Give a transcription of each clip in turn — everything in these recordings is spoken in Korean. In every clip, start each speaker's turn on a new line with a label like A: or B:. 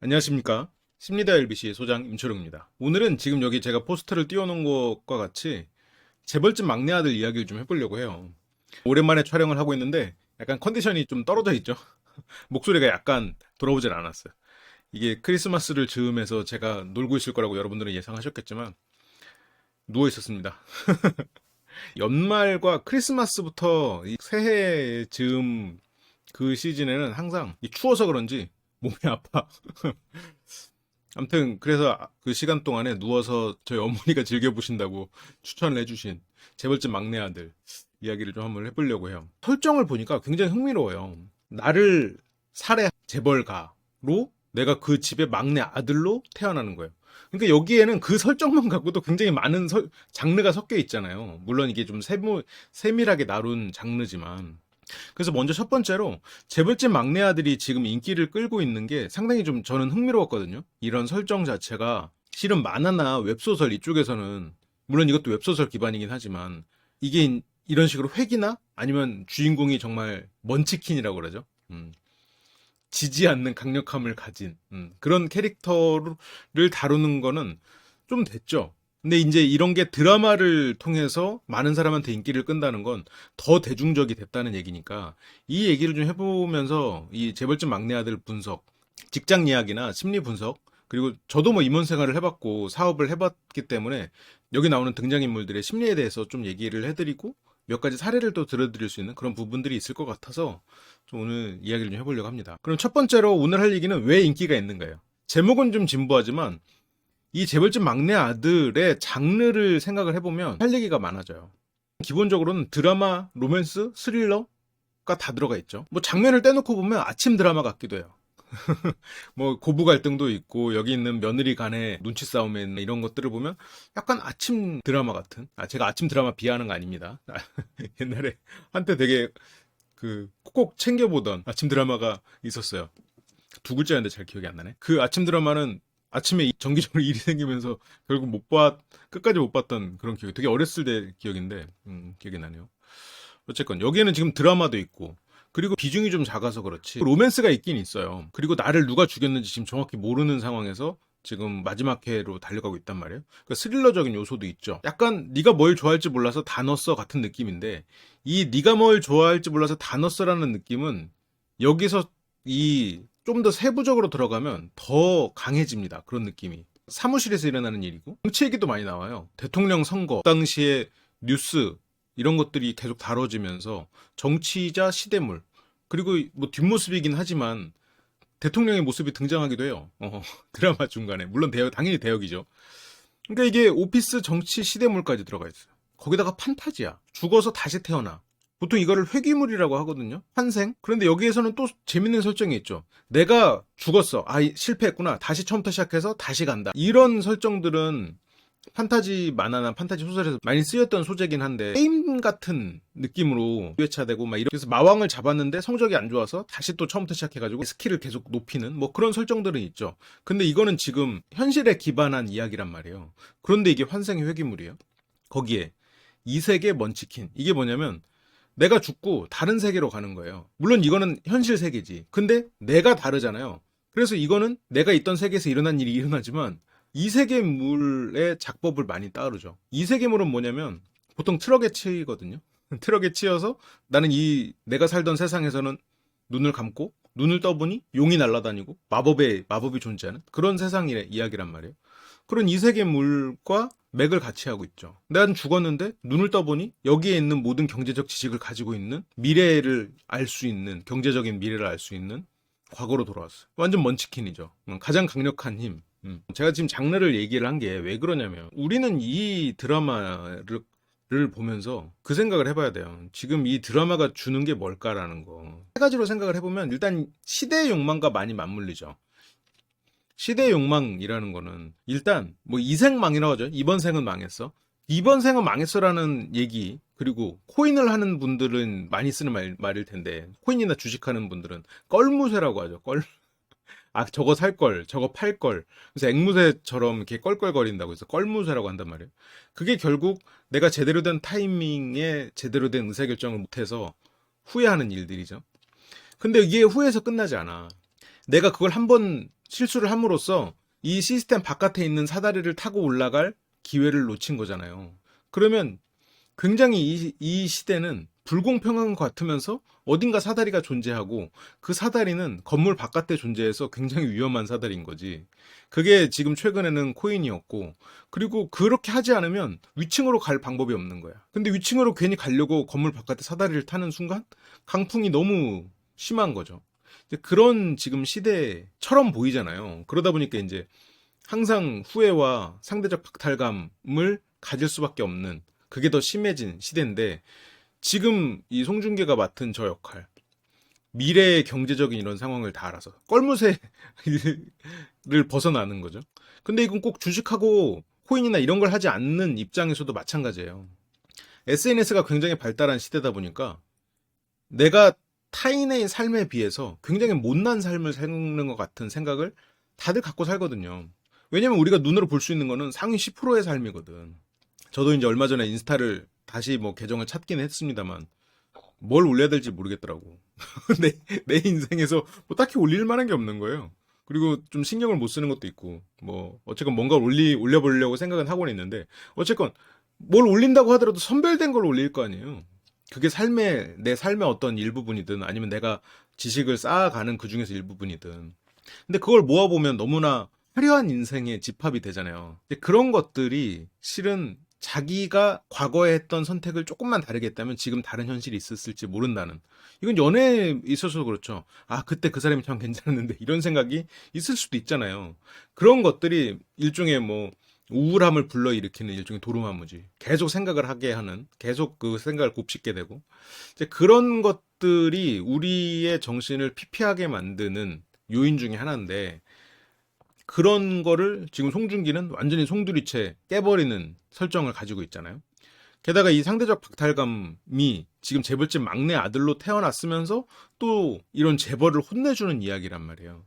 A: 안녕하십니까. 심리다 LBC 소장 임초롱입니다. 오늘은 지금 여기 제가 포스터를 띄워놓은 것과 같이 재벌집 막내 아들 이야기를 좀 해보려고 해요. 오랜만에 촬영을 하고 있는데 약간 컨디션이 좀 떨어져 있죠. 목소리가 약간 돌아오질 않았어요. 이게 크리스마스를 즈음해서 제가 놀고 있을 거라고 여러분들은 예상하셨겠지만 누워 있었습니다. 연말과 크리스마스부터 이 새해 즈음 그 시즌에는 항상 추워서 그런지 몸이 아파. 아무튼 그래서 그 시간 동안에 누워서 저희 어머니가 즐겨보신다고 추천을 해주신 재벌집 막내 아들 이야기를 좀 한번 해보려고 해요. 설정을 보니까 굉장히 흥미로워요. 나를 살해 재벌가로 내가 그 집의 막내 아들로 태어나는 거예요. 그러니까 여기에는 그 설정만 갖고도 굉장히 많은 장르가 섞여 있잖아요. 물론 이게 좀 세밀하게 나눈 장르지만. 그래서 먼저 첫 번째로 재벌집 막내 아들이 지금 인기를 끌고 있는 게 상당히 좀 저는 흥미로웠거든요. 이런 설정 자체가 실은 만화나 웹소설 이쪽에서는 물론 이것도 웹소설 기반이긴 하지만 이게 이런 식으로 획이나 아니면 주인공이 정말 먼치킨이라고 그러죠. 지지 않는 강력함을 가진 그런 캐릭터를 다루는 거는 좀 됐죠. 근데 이제 이런 게 드라마를 통해서 많은 사람한테 인기를 끈다는 건 더 대중적이 됐다는 얘기니까 이 얘기를 좀 해보면서 이 재벌집 막내 아들 분석, 직장 이야기나 심리 분석, 그리고 저도 뭐 임원 생활을 해봤고 사업을 해봤기 때문에 여기 나오는 등장인물들의 심리에 대해서 좀 얘기를 해드리고 몇 가지 사례를 또 들어드릴 수 있는 그런 부분들이 있을 것 같아서 좀 오늘 이야기를 좀 해보려고 합니다. 그럼 첫 번째로 오늘 할 얘기는 왜 인기가 있는가요? 제목은 좀 진부하지만 이 재벌집 막내 아들의 장르를 생각을 해보면 할 얘기가 많아져요. 기본적으로는 드라마, 로맨스, 스릴러가 다 들어가 있죠. 뭐 장면을 떼놓고 보면 아침 드라마 같기도 해요. 뭐 고부 갈등도 있고 여기 있는 며느리 간의 눈치 싸움에 이런 것들을 보면 약간 아침 드라마 같은. 제가 아침 드라마 비하하는 거 아닙니다. 옛날에 한때 되게 그 꼭 챙겨보던 아침 드라마가 있었어요. 두 글자였는데 잘 기억이 안 나네. 그 아침 드라마는 아침에 정기적으로 일이 생기면서 결국 끝까지 못 봤던 그런 기억이 되게 어렸을 때 기억인데, 기억이 나네요. 어쨌건, 여기에는 지금 드라마도 있고, 그리고 비중이 좀 작아서 그렇지, 로맨스가 있긴 있어요. 그리고 나를 누가 죽였는지 지금 정확히 모르는 상황에서 지금 마지막 회로 달려가고 있단 말이에요. 그러니까 스릴러적인 요소도 있죠. 약간 네가 뭘 좋아할지 몰라서 다 넣었어 같은 느낌인데, 이 네가 뭘 좋아할지 몰라서 다 넣었어라는 느낌은 여기서 이 좀 더 세부적으로 들어가면 더 강해집니다. 그런 느낌이. 사무실에서 일어나는 일이고 정치 얘기도 많이 나와요. 대통령 선거 당시에 뉴스 이런 것들이 계속 다뤄지면서 정치자 시대물 그리고 뭐 뒷모습이긴 하지만 대통령의 모습이 등장하기도 해요. 드라마 중간에 물론 당연히 대역이죠. 그러니까 이게 오피스 정치 시대물까지 들어가 있어요. 거기다가 판타지야. 죽어서 다시 태어나. 보통 이거를 회귀물이라고 하거든요. 환생. 그런데 여기에서는 또 재밌는 설정이 있죠. 내가 죽었어. 실패했구나. 다시 처음부터 시작해서 다시 간다. 이런 설정들은 판타지 만화나 판타지 소설에서 많이 쓰였던 소재긴 한데 게임 같은 느낌으로 회차되고 막 이렇게 해서 마왕을 잡았는데 성적이 안 좋아서 다시 또 처음부터 시작해가지고 스킬을 계속 높이는 뭐 그런 설정들은 있죠. 근데 이거는 지금 현실에 기반한 이야기란 말이에요. 그런데 이게 환생의 회귀물이에요. 거기에 이 세계 먼치킨. 이게 뭐냐면 내가 죽고 다른 세계로 가는 거예요. 물론 이거는 현실 세계지. 근데 내가 다르잖아요. 그래서 이거는 내가 있던 세계에서 일어난 일이 일어나지만 이세계물의 작법을 많이 따르죠. 이세계물은 뭐냐면 보통 트럭에 치이거든요. 트럭에 치여서 나는 내가 살던 세상에서는 눈을 감고 눈을 떠보니 용이 날아다니고 마법이 존재하는 그런 세상의 이야기란 말이에요. 그런 이세계물과 맥을 같이 하고 있죠. 난 죽었는데 눈을 떠보니 여기에 있는 모든 경제적 지식을 가지고 있는 미래를 알 수 있는 경제적인 미래를 알 수 있는 과거로 돌아왔어요. 완전 먼치킨이죠. 가장 강력한 힘. 제가 지금 장르를 얘기를 한 게 왜 그러냐면 우리는 이 드라마를 보면서 그 생각을 해봐야 돼요. 지금 이 드라마가 주는 게 뭘까라는 거. 세 가지로 생각을 해보면 일단 시대의 욕망과 많이 맞물리죠. 시대의 욕망이라는 거는 일단 뭐 이생망이라고 하죠. 이번 생은 망했어. 이번 생은 망했어라는 얘기 그리고 코인을 하는 분들은 많이 쓰는 말일 텐데 코인이나 주식하는 분들은 껄무새라고 하죠. 저거 살 걸, 저거 팔 걸. 그래서 앵무새처럼 이렇게 껄껄거린다고 해서 껄무새라고 한단 말이에요. 그게 결국 내가 제대로 된 타이밍에 제대로 된 의사결정을 못해서 후회하는 일들이죠. 근데 이게 후회해서 끝나지 않아. 내가 그걸 한번 실수를 함으로써 이 시스템 바깥에 있는 사다리를 타고 올라갈 기회를 놓친 거잖아요. 그러면 굉장히 이 시대는 불공평한 것 같으면서 어딘가 사다리가 존재하고 그 사다리는 건물 바깥에 존재해서 굉장히 위험한 사다리인 거지. 그게 지금 최근에는 코인이었고, 그리고 그렇게 하지 않으면 위층으로 갈 방법이 없는 거야. 근데 위층으로 괜히 가려고 건물 바깥에 사다리를 타는 순간 강풍이 너무 심한 거죠. 이제 그런 지금 시대처럼 보이잖아요. 그러다 보니까 이제 항상 후회와 상대적 박탈감을 가질 수밖에 없는, 그게 더 심해진 시대인데, 지금 이 송중기가 맡은 저 역할, 미래의 경제적인 이런 상황을 다 알아서 껄무새를 벗어나는 거죠. 근데 이건 꼭 주식하고 코인이나 이런 걸 하지 않는 입장에서도 마찬가지예요. SNS가 굉장히 발달한 시대다 보니까 내가 타인의 삶에 비해서 굉장히 못난 삶을 사는 것 같은 생각을 다들 갖고 살거든요. 왜냐면 우리가 눈으로 볼 수 있는 거는 상위 10%의 삶이거든. 저도 이제 얼마 전에 인스타를 다시 뭐 계정을 찾긴 했습니다만 뭘 올려야 될지 모르겠더라고. 내 인생에서 뭐 딱히 올릴 만한 게 없는 거예요. 그리고 좀 신경을 못 쓰는 것도 있고, 뭐, 어쨌건 뭔가 올려보려고 생각은 하고는 있는데, 어쨌건 뭘 올린다고 하더라도 선별된 걸 올릴 거 아니에요. 그게 내 삶의 어떤 일부분이든 아니면 내가 지식을 쌓아가는 그 중에서 일부분이든. 근데 그걸 모아보면 너무나 화려한 인생의 집합이 되잖아요. 근데 그런 것들이 실은 자기가 과거에 했던 선택을 조금만 다르게 했다면 지금 다른 현실이 있었을지 모른다는. 이건 연애에 있어서 그렇죠. 아, 그때 그 사람이 참 괜찮았는데 이런 생각이 있을 수도 있잖아요. 그런 것들이 일종의 뭐 우울함을 불러일으키는 일종의 도루마무지. 계속 생각을 하게 하는, 계속 그 생각을 곱씹게 되고. 이제 그런 것들이 우리의 정신을 피폐하게 만드는 요인 중에 하나인데, 그런 거를 지금 송중기는 완전히 송두리째 깨버리는 설정을 가지고 있잖아요. 게다가 이 상대적 박탈감이 지금 재벌집 막내 아들로 태어났으면서 또 이런 재벌을 혼내주는 이야기란 말이에요.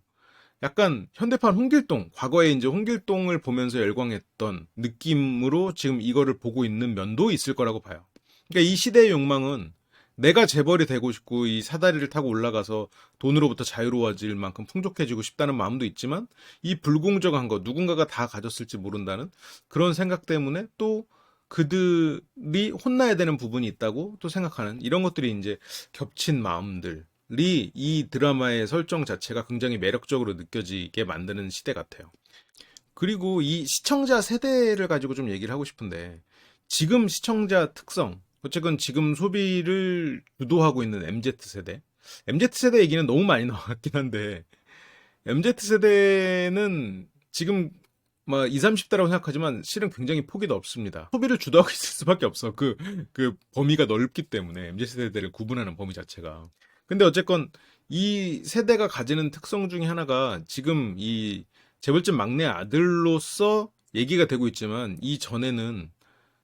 A: 약간 현대판 홍길동, 과거에 이제 홍길동을 보면서 열광했던 느낌으로 지금 이거를 보고 있는 면도 있을 거라고 봐요. 그러니까 이 시대의 욕망은 내가 재벌이 되고 싶고 이 사다리를 타고 올라가서 돈으로부터 자유로워질 만큼 풍족해지고 싶다는 마음도 있지만, 이 불공정한 거 누군가가 다 가졌을지 모른다는 그런 생각 때문에 또 그들이 혼나야 되는 부분이 있다고 또 생각하는, 이런 것들이 이제 겹친 마음들이 이 드라마의 설정 자체가 굉장히 매력적으로 느껴지게 만드는 시대 같아요. 그리고 이 시청자 세대를 가지고 좀 얘기를 하고 싶은데, 지금 시청자 특성, 어쨌건 지금 소비를 주도하고 있는 MZ세대. MZ세대 얘기는 너무 많이 나왔긴 한데, MZ세대는 지금 막 20, 30대라고 생각하지만 실은 굉장히 폭이 넓습니다. 소비를 주도하고 있을 수밖에 없어. 그 범위가 넓기 때문에, MZ세대를 구분하는 범위 자체가. 근데 어쨌건 이 세대가 가지는 특성 중에 하나가 지금 이 재벌집 막내 아들로서 얘기가 되고 있지만, 이 전에는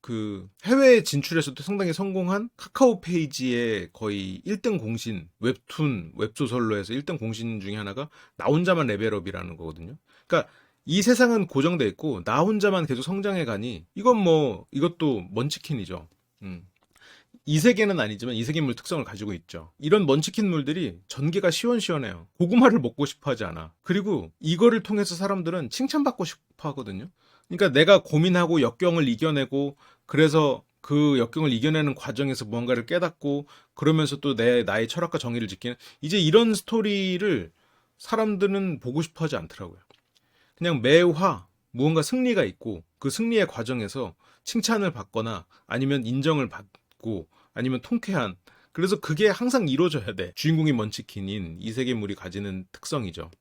A: 그 해외 진출에서도 상당히 성공한 카카오 페이지의 거의 1등 공신, 웹툰, 웹소설로 해서 1등 공신 중에 하나가 나 혼자만 레벨업이라는 거거든요. 그러니까 이 세상은 고정돼 있고 나 혼자만 계속 성장해 가니, 이것도 먼치킨이죠. 이 세계는 아니지만 이 세계물 특성을 가지고 있죠. 이런 먼치킨물들이 전개가 시원시원해요. 고구마를 먹고 싶어 하지 않아. 그리고 이거를 통해서 사람들은 칭찬받고 싶어 하거든요. 그러니까 내가 고민하고 역경을 이겨내고, 그래서 그 역경을 이겨내는 과정에서 무언가를 깨닫고, 그러면서 또 나의 철학과 정의를 지키는, 이제 이런 스토리를 사람들은 보고 싶어 하지 않더라고요. 그냥 매화 무언가 승리가 있고 그 승리의 과정에서 칭찬을 받거나 아니면 인정을 받고 아니면 통쾌한, 그래서 그게 항상 이루어져야 돼. 주인공이 먼치킨인 이 세계물이 가지는 특성이죠.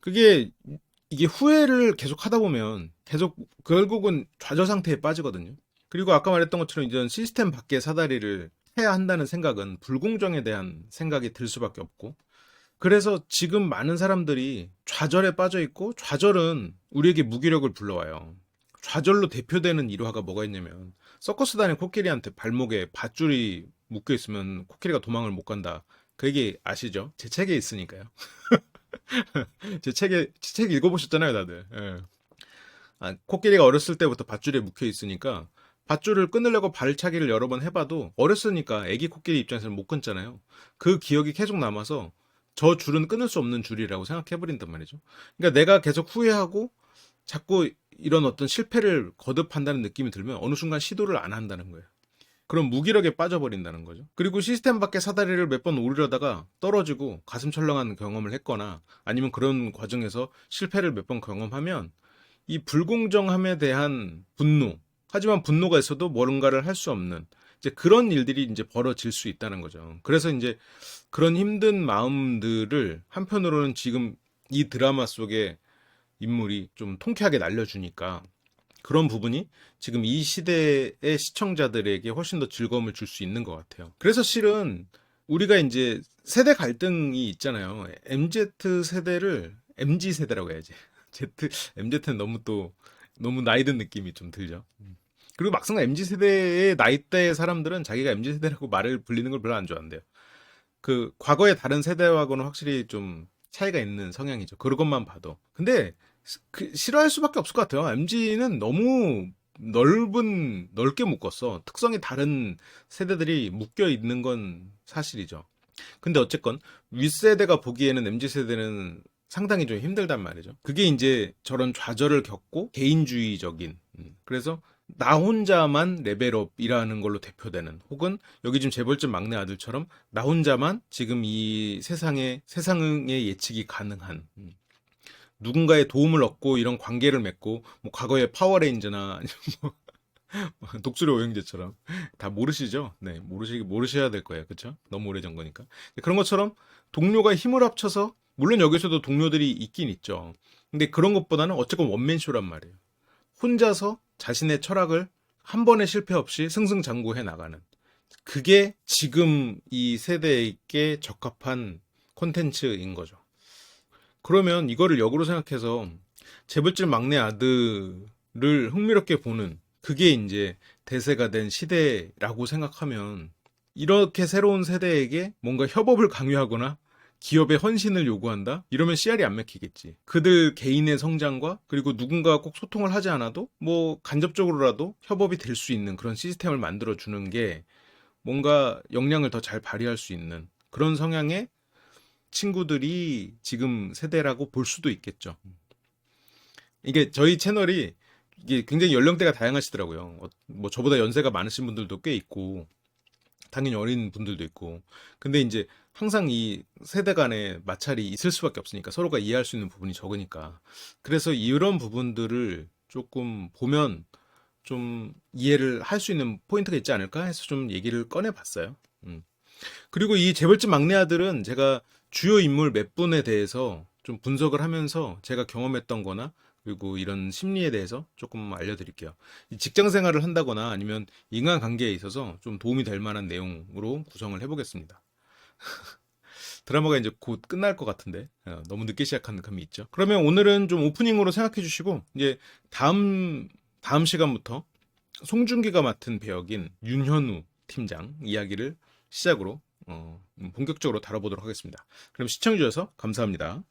A: 이게 후회를 계속 하다 보면 계속 결국은 좌절 상태에 빠지거든요. 그리고 아까 말했던 것처럼 이런 시스템 밖의 사다리를 해야 한다는 생각은 불공정에 대한 생각이 들 수밖에 없고, 그래서 지금 많은 사람들이 좌절에 빠져 있고, 좌절은 우리에게 무기력을 불러와요. 좌절로 대표되는 일화가 뭐가 있냐면, 서커스 다니는 코끼리한테 발목에 밧줄이 묶여 있으면 코끼리가 도망을 못 간다. 그 얘기 아시죠? 제 책에 있으니까요. 제 책 읽어보셨잖아요, 다들. 예. 코끼리가 어렸을 때부터 밧줄에 묶여 있으니까 밧줄을 끊으려고 발차기를 여러 번 해봐도 어렸으니까 애기 코끼리 입장에서는 못 끊잖아요. 그 기억이 계속 남아서 저 줄은 끊을 수 없는 줄이라고 생각해버린단 말이죠. 그러니까 내가 계속 후회하고 자꾸 이런 어떤 실패를 거듭한다는 느낌이 들면 어느 순간 시도를 안 한다는 거예요. 그럼 무기력에 빠져버린다는 거죠. 그리고 시스템 밖의 사다리를 몇 번 오르려다가 떨어지고 가슴 철렁한 경험을 했거나 아니면 그런 과정에서 실패를 몇 번 경험하면 이 불공정함에 대한 분노, 하지만 분노가 있어도 뭔가를 할 수 없는 이제 그런 일들이 이제 벌어질 수 있다는 거죠. 그래서 이제 그런 힘든 마음들을 한편으로는 지금 이 드라마 속에 인물이 좀 통쾌하게 날려주니까 그런 부분이 지금 이 시대의 시청자들에게 훨씬 더 즐거움을 줄 수 있는 것 같아요. 그래서 실은 우리가 이제 세대 갈등이 있잖아요. MZ 세대를 MG 세대라고 해야지. MZ는 너무 나이 든 느낌이 좀 들죠. 그리고 막상 MZ 세대의 나이대의 사람들은 자기가 MZ 세대라고 말을 불리는 걸 별로 안 좋아한대요. 그 과거의 다른 세대하고는 확실히 좀 차이가 있는 성향이죠. 그것만 봐도. 근데 싫어할 수밖에 없을 것 같아요. MG는 너무 넓게 묶었어. 특성이 다른 세대들이 묶여 있는 건 사실이죠. 근데 어쨌건 윗세대가 보기에는 MZ세대는 상당히 좀 힘들단 말이죠. 그게 이제 저런 좌절을 겪고 개인주의적인, 그래서 나 혼자만 레벨업이라는 걸로 대표되는, 혹은 여기 지금 재벌집 막내 아들처럼 나 혼자만 지금 이 세상의 예측이 가능한, 누군가의 도움을 얻고 이런 관계를 맺고, 뭐 과거의 파워레인저나 아니면 뭐 독수리 오형제처럼 다 모르시죠? 네, 모르셔야 될 거예요. 그렇죠? 너무 오래전 거니까. 그런 것처럼 동료가 힘을 합쳐서, 물론 여기서도 동료들이 있긴 있죠. 근데 그런 것보다는 어쨌건 원맨쇼란 말이에요. 혼자서 자신의 철학을 한 번의 실패 없이 승승장구해 나가는. 그게 지금 이 세대에게 적합한 콘텐츠인 거죠. 그러면 이거를 역으로 생각해서 재벌집 막내 아들을 흥미롭게 보는, 그게 이제 대세가 된 시대라고 생각하면, 이렇게 새로운 세대에게 뭔가 협업을 강요하거나 기업의 헌신을 요구한다? 이러면 씨알이 안 맥히겠지. 그들 개인의 성장과, 그리고 누군가가 꼭 소통을 하지 않아도 뭐 간접적으로라도 협업이 될 수 있는 그런 시스템을 만들어 주는 게 뭔가 역량을 더 잘 발휘할 수 있는 그런 성향의 친구들이 지금 세대라고 볼 수도 있겠죠. 이게 저희 채널이 이게 굉장히 연령대가 다양하시더라고요. 뭐 저보다 연세가 많으신 분들도 꽤 있고, 당연히 어린 분들도 있고. 근데 이제 항상 이 세대 간의 마찰이 있을 수밖에 없으니까, 서로가 이해할 수 있는 부분이 적으니까. 그래서 이런 부분들을 조금 보면 좀 이해를 할 수 있는 포인트가 있지 않을까 해서 좀 얘기를 꺼내 봤어요. 그리고 이 재벌집 막내 아들은 제가 주요 인물 몇 분에 대해서 좀 분석을 하면서 제가 경험했던 거나, 그리고 이런 심리에 대해서 조금 알려드릴게요. 직장 생활을 한다거나 아니면 인간관계에 있어서 좀 도움이 될 만한 내용으로 구성을 해보겠습니다. 드라마가 이제 곧 끝날 것 같은데 너무 늦게 시작한 감이 있죠. 그러면 오늘은 좀 오프닝으로 생각해 주시고, 이제 다음 시간부터 송중기가 맡은 배역인 윤현우 팀장 이야기를 시작으로 본격적으로 다뤄보도록 하겠습니다. 그럼 시청해 주셔서 감사합니다.